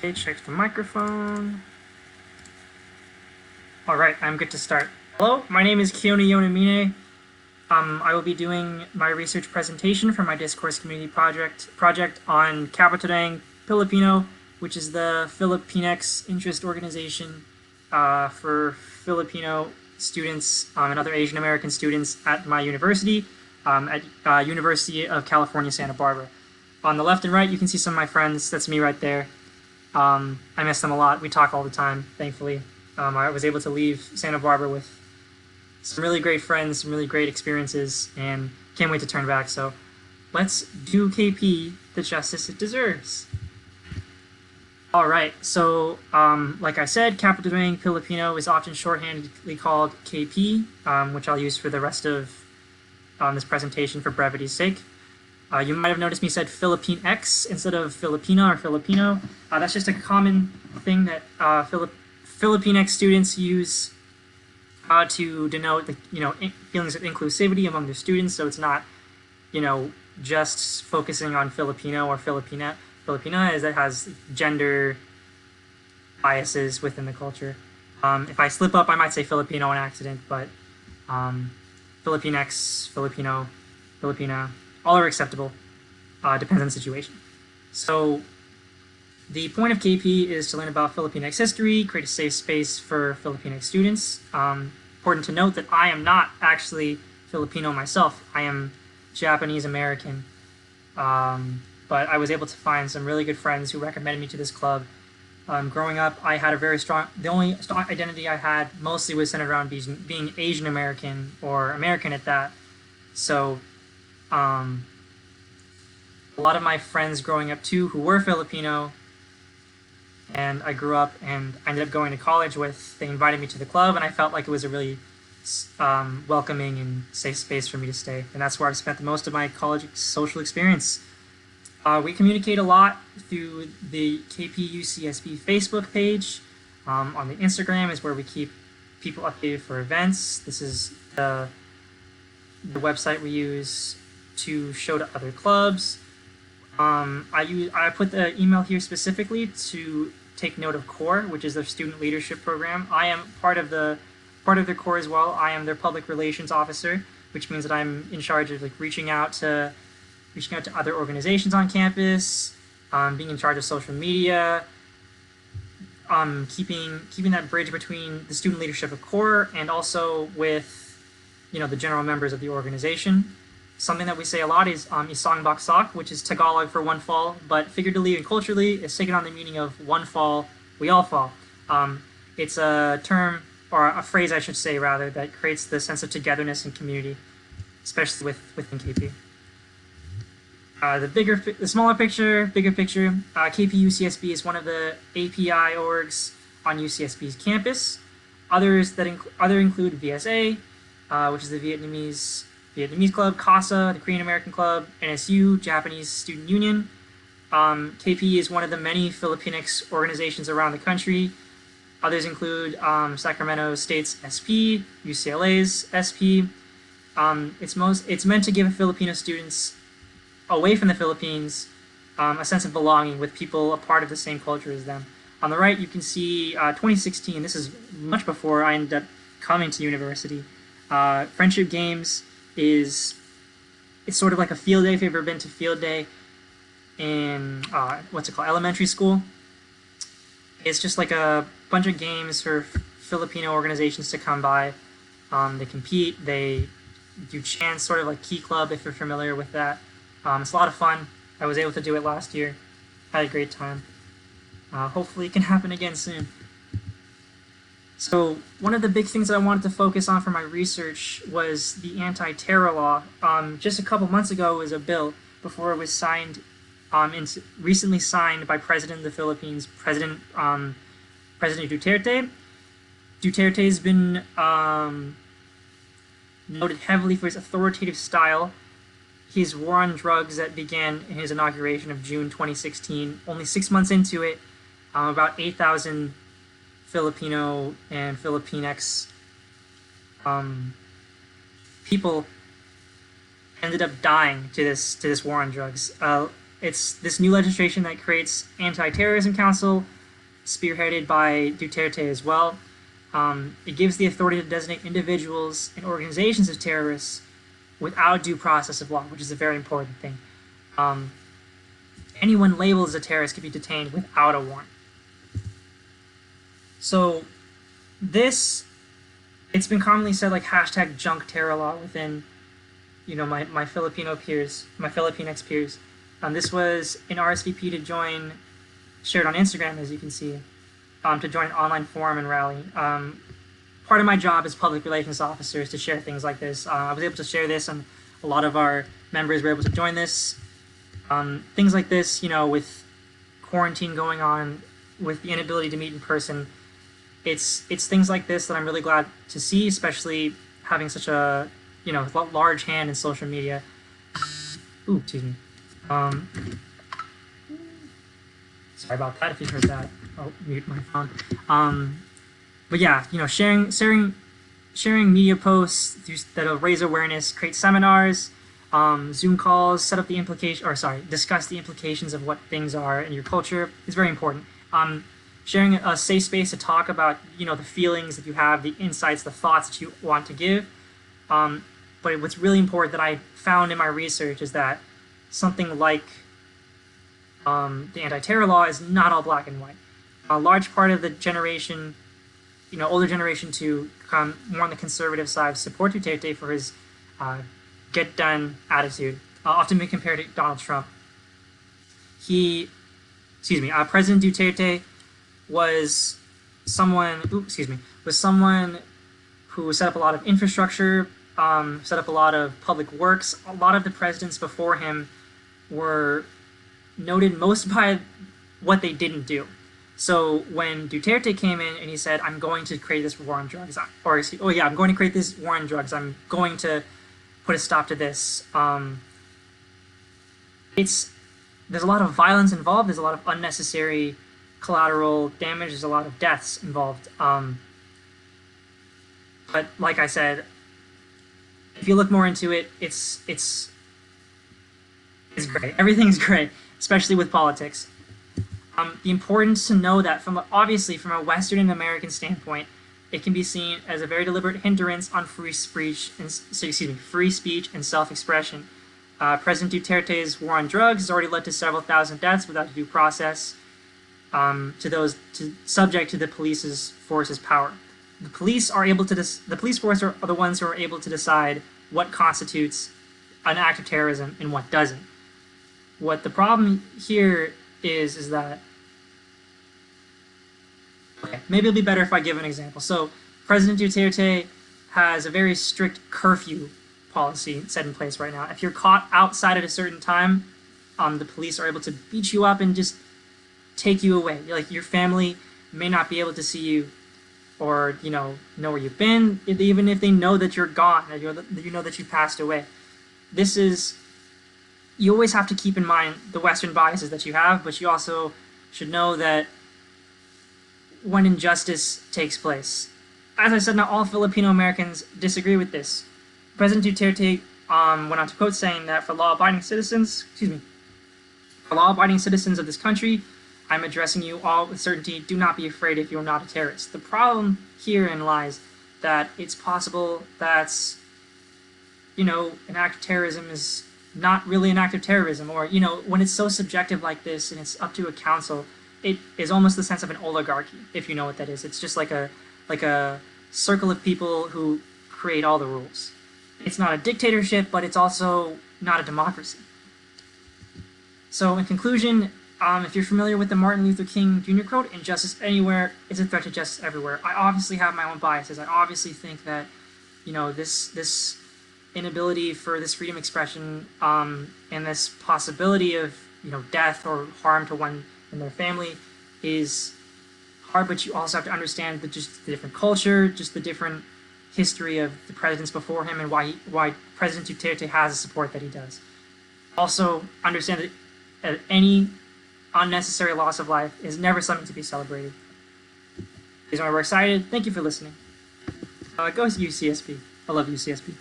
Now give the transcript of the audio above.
Okay, check the microphone. All right, I'm good to start. Hello, my name is Keone Yonamine. I will be doing my research presentation for my discourse community project on Kapatirang, Filipino, which is the Filipinx interest organization for Filipino students and other Asian American students at my university, at University of California, Santa Barbara. On the left and right, you can see some of my friends. That's me right there. I miss them a lot. We talk all the time, thankfully. I was able to leave Santa Barbara with some really great friends, some really great experiences, and can't wait to turn back. So let's do KP the justice it deserves. All right, so like I said, Kapatirang Filipino is often shorthandedly called KP, which I'll use for the rest of this presentation for brevity's sake. You might have noticed me said Filipinx instead of Filipina or Filipino. That's just a common thing that Filipinx students use to denote the feelings of inclusivity among their students. So it's not just focusing on Filipino or Filipina. Filipina is that has gender biases within the culture. If I slip up, I might say Filipino on accident, but Filipinx, Filipino, Filipina, all are acceptable. Depends on the situation. So the point of KP is to learn about Filipinx history, create a safe space for Filipinx students. Important to note that I am not actually Filipino myself. I am Japanese American. But I was able to find some really good friends who recommended me to this club. Growing up, I had a very the only strong identity I had mostly was centered around being Asian American or American at that. So a lot of my friends growing up too who were Filipino and I grew up and I ended up going to college with, they invited me to the club and I felt like it was a really welcoming and safe space for me to stay. And that's where I've spent most of my college social experience. We communicate a lot through the KPUCSB Facebook page. On the Instagram is where we keep people updated for events. This is the website we use to show to other clubs. I put the email here specifically to take note of CORE, which is their student leadership program. I am part of their CORE as well. I am their public relations officer, which means that I'm in charge of reaching out to other organizations on campus, being in charge of social media, keeping that bridge between the student leadership of CORE and also with the general members of the organization. Something that we say a lot is Isang Baksak, which is Tagalog for one fall, but figuratively and culturally, it's taken on the meaning of one fall, we all fall. It's a term, or a phrase I should say rather, that creates the sense of togetherness and community, especially within KP. The smaller picture, bigger picture, KPUCSB is one of the API orgs on UCSB's campus. Others include VSA, which is the Vietnamese Club, CASA, the Korean American Club, NSU, Japanese Student Union. KP is one of the many Filipinx organizations around the country. Others include Sacramento State's SP, UCLA's SP. It's meant to give Filipino students away from the Philippines a sense of belonging with people a part of the same culture as them. On the right, you can see 2016. This is much before I ended up coming to university. Friendship Games it's sort of like a field day if you've ever been to field day in elementary school. It's just like a bunch of games for Filipino organizations to come by. They compete, they do chants, sort of like Key Club if you're familiar with that. It's a lot of fun. I was able to do it last year. Had a great time. Hopefully it can happen again soon. So one of the big things that I wanted to focus on for my research was the anti-terror law. Just a couple months ago, it was a bill before it was signed, recently signed by President of the Philippines, President Duterte. Duterte has been noted heavily for his authoritative style. His war on drugs that began in his inauguration of June 2016, only 6 months into it, about 8,000 Filipino and Filipinx people ended up dying to this war on drugs. It's this new legislation that creates anti-terrorism council, spearheaded by Duterte as well. It gives the authority to designate individuals and organizations as terrorists without due process of law, which is a very important thing. Anyone labeled as a terrorist can be detained without a warrant. So it's been commonly said like hashtag junk terror law within, my Filipino peers, my Filipinx peers. This was an RSVP to join, shared on Instagram, as you can see, to join an online forum and rally. Part of my job as public relations officer is to share things like this. I was able to share this, and a lot of our members were able to join this. Things like this, with quarantine going on, with the inability to meet in person, it's things like this that I'm really glad to see, especially having such a large hand in social media. Ooh, excuse me. Sorry about that if you heard that. I'll mute my phone. But yeah, sharing media posts that'll raise awareness, create seminars, Zoom calls, discuss the implications of what things are in your culture is very important. Sharing a safe space to talk about, the feelings that you have, the insights, the thoughts that you want to give. But what's really important that I found in my research is that something like the anti-terror law is not all black and white. A large part of the generation, older generation to come more on the conservative side, support Duterte for his get-done attitude, often been compared to Donald Trump. President Duterte was someone who set up a lot of infrastructure, set up a lot of public works. A lot of the presidents before him were noted most by what they didn't do. So when Duterte came in and he said, I'm going to create this war on drugs, I'm going to create this war on drugs, I'm going to put a stop to this. There's a lot of violence involved, there's a lot of unnecessary collateral damage, there's a lot of deaths involved. But like I said, if you look more into it, it's great. Everything's great, especially with politics. The importance to know that from a Western American standpoint, it can be seen as a very deliberate hindrance on free speech and self-expression. President Duterte's war on drugs has already led to several thousand deaths without due process subject to the police's force's power. The police force are the ones who are able to decide what constitutes an act of terrorism and what doesn't. What the problem here is that, okay, maybe it'll be better if I give an example. So President Duterte has a very strict curfew policy set in place right now. If you're caught outside at a certain time, the police are able to beat you up and just take you away. Like, your family may not be able to see you or know where you've been, even if they know that you're gone, that that you passed away. You always have to keep in mind the Western biases that you have, but you also should know that when injustice takes place. As I said, not all Filipino Americans disagree with this. President Duterte went on to quote saying that for law-abiding citizens of this country, I'm addressing you all with certainty. Do not be afraid if you are not a terrorist. The problem herein lies that it's possible that, an act of terrorism is not really an act of terrorism, or, when it's so subjective like this and it's up to a council, it is almost the sense of an oligarchy, if you know what that is. It's just like a circle of people who create all the rules. It's not a dictatorship, but it's also not a democracy. So in conclusion, if you're familiar with the Martin Luther King Jr. quote, "Injustice anywhere is a threat to justice everywhere," I obviously have my own biases. I obviously think that, this inability for this freedom of expression and this possibility of, death or harm to one and their family is hard, but you also have to understand just the different culture, just the different history of the presidents before him and why President Duterte has the support that he does. Also, understand that any unnecessary loss of life is never something to be celebrated. Here's why we're excited. Thank you for listening. Go UCSB. I love UCSB.